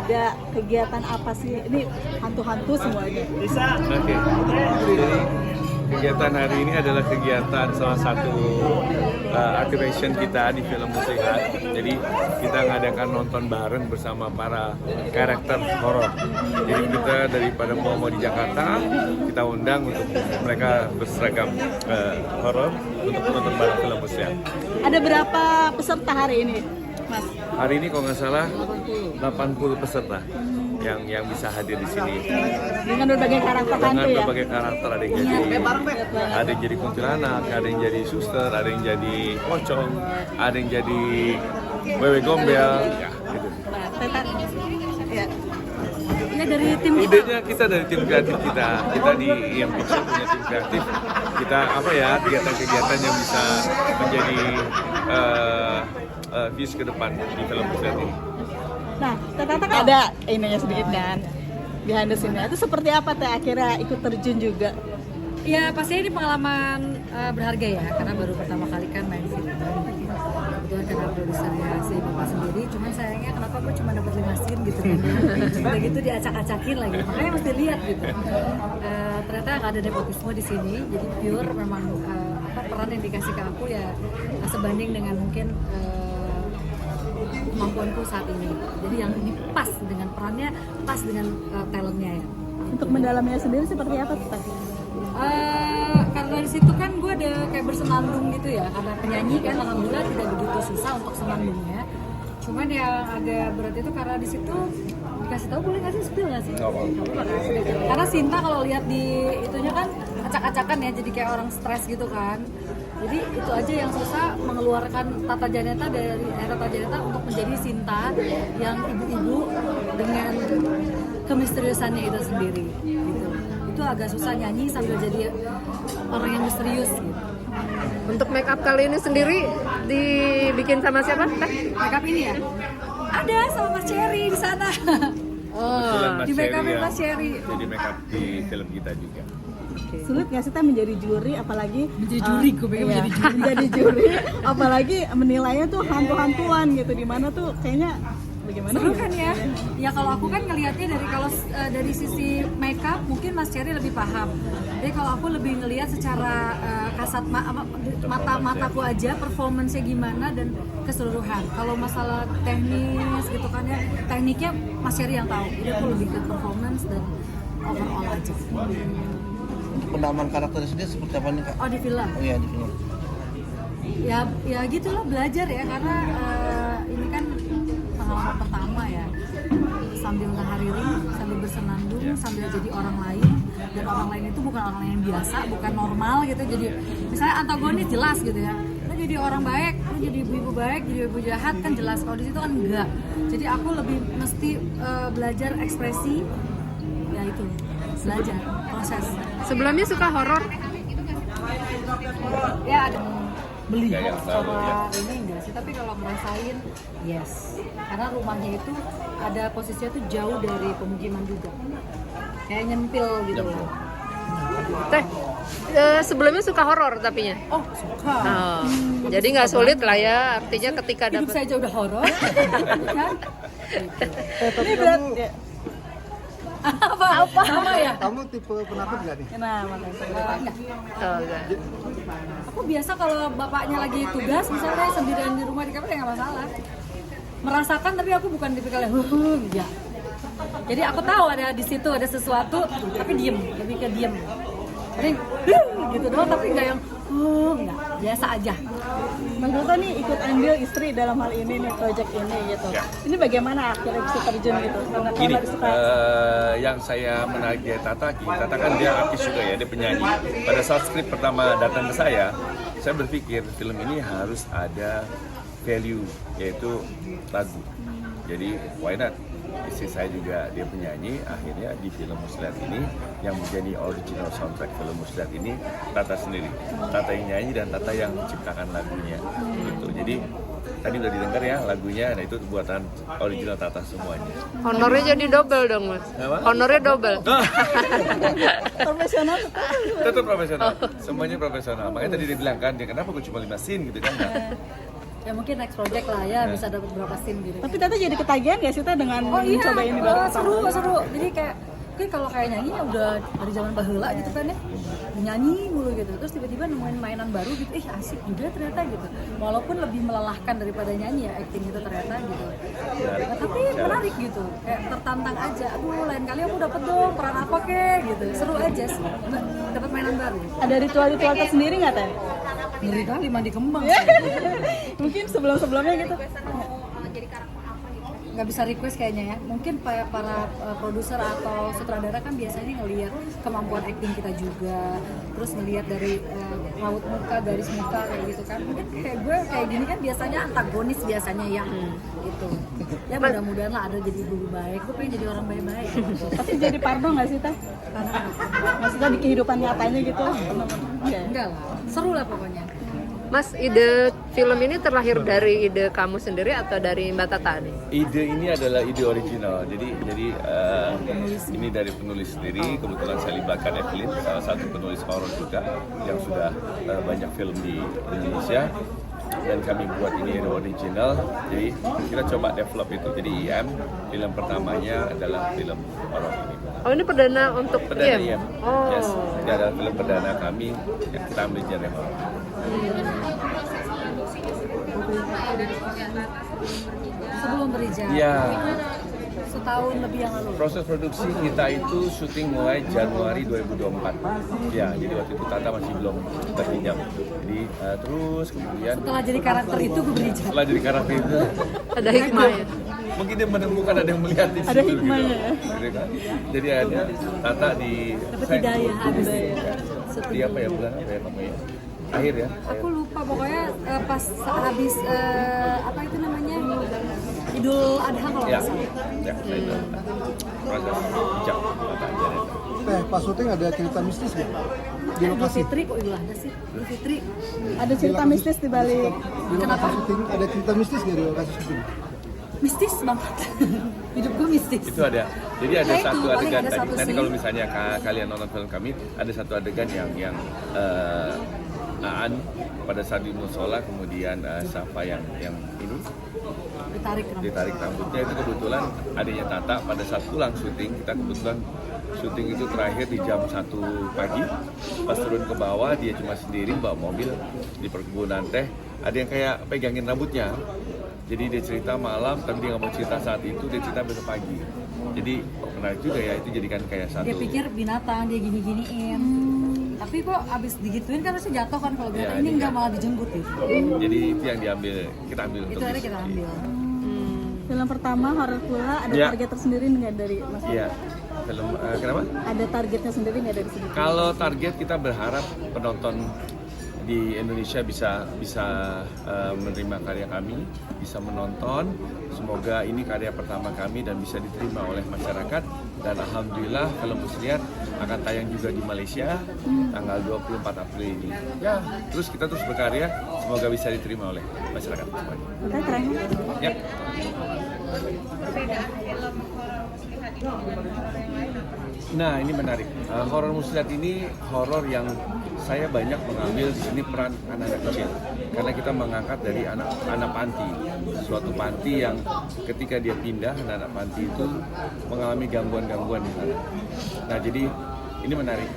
ada kegiatan apa sih? Ini hantu-hantu semuanya. Oke. Jadi kegiatan hari ini adalah kegiatan salah satu activation kita di film Muslihat. Jadi kita ngadakan nonton bareng bersama para karakter horor. Jadi kita daripada mau di Jakarta, kita undang untuk mereka berseragam horor untuk nonton bareng film Muslihat. Ada berapa peserta hari ini, Mas? Hari ini kalau nggak salah 80 peserta yang bisa hadir di sini. Dengan berbagai karakter hantu Dengan ya? berbagai karakter, ada yang jadi kuntilanak, ada yang jadi suster, ada yang jadi pocong, ada yang jadi wewe gombel, ya gitu. Nah, Teta, ya. Ya dari tim kita. Idenya kita dari tim kreatif kita di IM Picture punya tim kreatif. Kita kegiatan-kegiatan yang bisa menjadi views ke depan di film Muslihat ini. Nah, Teta kan ada ininya sedikit kan, behind the scene-nya. Itu seperti apa Teh akhirnya ikut terjun juga? Ya pastinya ini pengalaman berharga ya, karena baru pertama kali kan main film. Kebetulan karena produsernya si Bapak sendiri, cuman sayangnya kenapa gue cuma dapat 5 scene gitu kan. Udah gitu diacak-acakin lagi, makanya mesti lihat gitu. Ternyata nggak ada nepotisme di sini, jadi pure memang peran yang dikasih ke aku ya sebanding dengan mungkin kemampuanku saat ini. Jadi yang ini pas dengan perannya, pas dengan talentnya ya. Untuk mendalaminya sendiri seperti apa Teh? Karena di situ kan gue ada kayak bersenandung gitu ya, karena penyanyi kan alhamdulillah tidak begitu susah untuk senandungnya. Cuman yang agak berat itu karena di situ dikasih tahu, boleh nggak sih spill nggak sih? Nggak apa-apa. Karena Sinta kalau lihat di itunya kan acak-acakan ya, jadi kayak orang stres gitu kan. Jadi itu aja yang susah mengeluarkan Tata Janeta dari Tata Janeta untuk menjadi Sinta yang ibu-ibu dengan kemisteriusannya itu sendiri. Gitu. Itu agak susah nyanyi sambil jadi orang yang misterius. Gitu. Untuk make up kali ini sendiri dibikin sama siapa? Make up ini ya? Ada sama Mas Cherry di sana. Di make upin Mas Cherry. Jadi make up di film kita juga. Sulit nggak sih Teh menjadi juri, apalagi Menjadi juri, gue pengen menjadi juri. menjadi juri, apalagi menilainya tuh hantu-hantuan gitu, di mana tuh kayaknya bagaimana? Seru kan ya? Ya kalau aku kan ngelihatnya dari sisi makeup mungkin Mas Cherry lebih paham. Jadi kalau aku lebih ngelihat secara kasat mataku aja performance-nya gimana dan keseluruhan. Kalau masalah teknis gitu kan ya, tekniknya Mas Cherry yang tahu. Jadi aku lebih ke performance dan overall aja. Pendalaman karakternya sendiri seperti apa nih Kak? Oh di film? Oh iya di film. Ya gitulah, belajar ya, karena ini kan pengalaman pertama ya, sambil ngehariri, sambil bersenandung, sambil jadi orang lain, dan orang lain itu bukan orang yang biasa, bukan normal gitu. Jadi misalnya antagonis jelas gitu ya, lo jadi orang baik, lo jadi ibu-ibu baik, jadi ibu jahat kan jelas. Kalau di situ kan enggak. Jadi aku lebih mesti belajar ekspresi, ya itu belajar proses. Sebelumnya suka horor? Ya ada beli Ya, sama ini enggak sih, tapi kalau ngerasain yes, karena rumahnya itu ada posisinya tuh jauh dari pemukiman juga, kayak nyempil gitu loh. Teh, sebelumnya suka horor tapinya? Oh suka. Oh, jadi nggak sulit lah ya, artinya ketika Hidup dapat. saya aja udah horor kan. Ini berat ya. apa sama ya. Kamu tipe penakut nggak nih? Nah, makanya. Enggak. Oh, enggak. Aku biasa kalau bapaknya lagi tugas misalnya sendirian di rumah di kamar ya nggak masalah, merasakan, tapi aku bukan tipikal yang ya. Jadi aku tahu ada di situ ada sesuatu, tapi diem, lebih ke diem. Jadi gitu doang, tapi nggak yang enggak, biasa aja. Bang Toto nih ikut andil istri dalam hal ini nih, project ini gitu. Ya. Ini bagaimana akhirnya bisa terjun gitu? Karena Gini, kalau suka yang saya menarik dari Tata kan dia artis juga ya, dia penyanyi. Pada saat skrip pertama datang ke saya berpikir film ini harus ada value, yaitu lagu. Jadi why not? Istri saya juga dia penyanyi, akhirnya di film Muslihat ini yang menjadi original soundtrack film Muslihat ini Tata sendiri. Tata yang nyanyi dan Tata yang menciptakan lagunya. Gitu. Jadi tadi udah didengar ya lagunya, nah itu buatan original Tata semuanya. Honornya jadi double dong mas. Apa? Honornya double. profesional Tetap profesional, semuanya profesional. Makanya tadi dia bilang kan, dia kenapa gue cuma 5 scene gitu kan? Nah, Ya mungkin next project lah ya, bisa dapat berapa scene gitu. Tapi Tata jadi ketagihan gak sih Tata dengan Oh iya, coba ini baru seru. Jadi kayak mungkin kalau kayak nyanyi ya udah dari zaman baheula gitu kan ya, nyanyi mulu gitu. Terus tiba-tiba nemuin mainan baru gitu, asik juga ternyata gitu. Walaupun lebih melelahkan daripada nyanyi ya, acting itu ternyata gitu. Nah, tapi menarik gitu, kayak tertantang aja. Aduh, lain kali aku dapet dong peran apa kek gitu. Seru aja sih, dapat mainan baru. Ada ritual-ritual tersendiri nggak Teh? Ngeri kali mandi kembang. Mungkin sebelum-sebelumnya gitu. Nggak bisa request kayaknya ya, mungkin para produser atau sutradara kan biasanya ngelihat kemampuan acting kita juga, terus ngelihat dari raut muka, garis muka kayak gitu kan. Mungkin kayak gue kayak gini kan biasanya antagonis biasanya ya gitu ya, mudah-mudahan lah ada jadi ibu baik. Gue pengen jadi orang baik-baik. Tapi jadi Parno nggak sih Teh? Karena Maksudnya di kehidupan nyatanya gitu? enggak lah, seru lah pokoknya. Mas, ide film ini terlahir dari ide kamu sendiri atau dari Mbak Tata nih? Ide ini adalah ide original. Jadi ini dari penulis sendiri. Kebetulan saya libatkan Evelyn, salah satu penulis horor juga yang sudah banyak film di Indonesia. Dan kami buat ini ide original. Jadi kita coba develop itu. Jadi IM film pertamanya adalah film horor ini. Oh, ini perdana untuk Perdana IM? IM. Oh. Yes. Ini adalah film perdana kami yang kita ambil genre horor. Sebelum berijab. Ya. Setahun lebih yang lalu. Proses produksi kita itu syuting mulai Januari 2024. Ya, jadi waktu itu Tata masih belum berhijab. Jadi terus kemudian Setelah jadi karakter itu gue berijab. setelah jadi karakter itu Ada hikmahnya. mungkin dia menemukan ada yang melihat di situ. Ada hikmahnya ya. Gitu kan. Jadi akhirnya Tata di Dapat hidayah habis. di apa ya, bulan apa ya kamu ya? Akhir ya. Aku lupa pokoknya pas habis apa itu namanya Idul Adha kalau Ya. nggak salah. Ya, itu. Proses hijab. Pas syuting ada cerita mistis nggak di Idul lokasi? Fitri kok Idul Adha sih? Idul Fitri. Ada cerita mistis di balik. Di lokasi syuting ada cerita mistis nggak di lokasi syuting? Mistis banget. Hidup gue mistis. Itu ada. Jadi ada Ya itu, satu paling adegan ada tadi. satu Nanti scene. kalau misalnya kalian nonton film kami, ada satu adegan yang Aan pada saat di musola, kemudian Safa yang ini ditarik rambutnya. Itu kebetulan adiknya Tata pada saat pulang syuting, kita kebetulan syuting itu terakhir di jam 1 pagi. Pas turun ke bawah dia cuma sendiri bawa mobil di perkebunan teh, ada yang kayak pegangin rambutnya. Jadi dia cerita malam, tapi dia nggak mau cerita saat itu, dia cerita besok pagi. Jadi menarik juga ya, itu jadikan kayak satu. Dia pikir binatang, dia gini-giniin. Tapi kok abis digituin kan harusnya jatuh kan kalau binatang, Ya, ini ini nggak malah dijemput gitu. Jadi itu yang kita ambil Itu untuk akhirnya kita ambil. Film pertama horor pula, ada Ya. target tersendiri nggak dari Mas? Iya, film kenapa? Ada targetnya sendiri nggak dari sini? Kalau target kita berharap penonton di Indonesia bisa menerima karya kami, bisa menonton. Semoga ini karya pertama kami dan bisa diterima oleh masyarakat. Dan alhamdulillah film Muslihat akan tayang juga di Malaysia tanggal 24 April ini. Ya, terus kita terus berkarya, semoga bisa diterima oleh masyarakat semuanya. Oke, terakhir. Ya. Nah, ini menarik. Horor Muslihat ini horor yang saya banyak mengambil di sini peran anak-anak kecil, karena kita mengangkat dari anak panti, suatu panti yang ketika dia pindah, anak-anak panti itu mengalami gangguan-gangguan di sana. Nah, jadi ini menarik,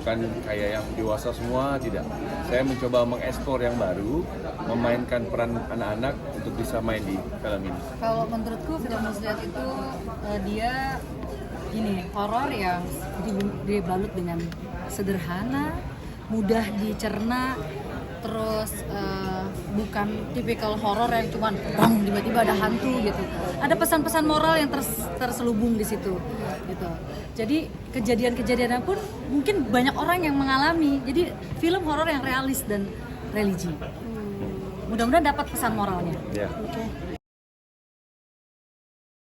bukan kayak yang dewasa semua, tidak. Saya mencoba mengeksplor yang baru, memainkan peran anak-anak untuk bisa main di film ini. Kalau menurutku film Muslihat itu dia ini horor yang dibalut dengan sederhana, mudah dicerna, terus bukan tipikal horor yang cuman bang tiba-tiba ada hantu gitu. Ada pesan-pesan moral yang terselubung di situ gitu. Jadi kejadian-kejadiannya pun mungkin banyak orang yang mengalami. Jadi film horor yang realis dan religi. Mudah-mudahan dapat pesan moralnya. Ya. Oke.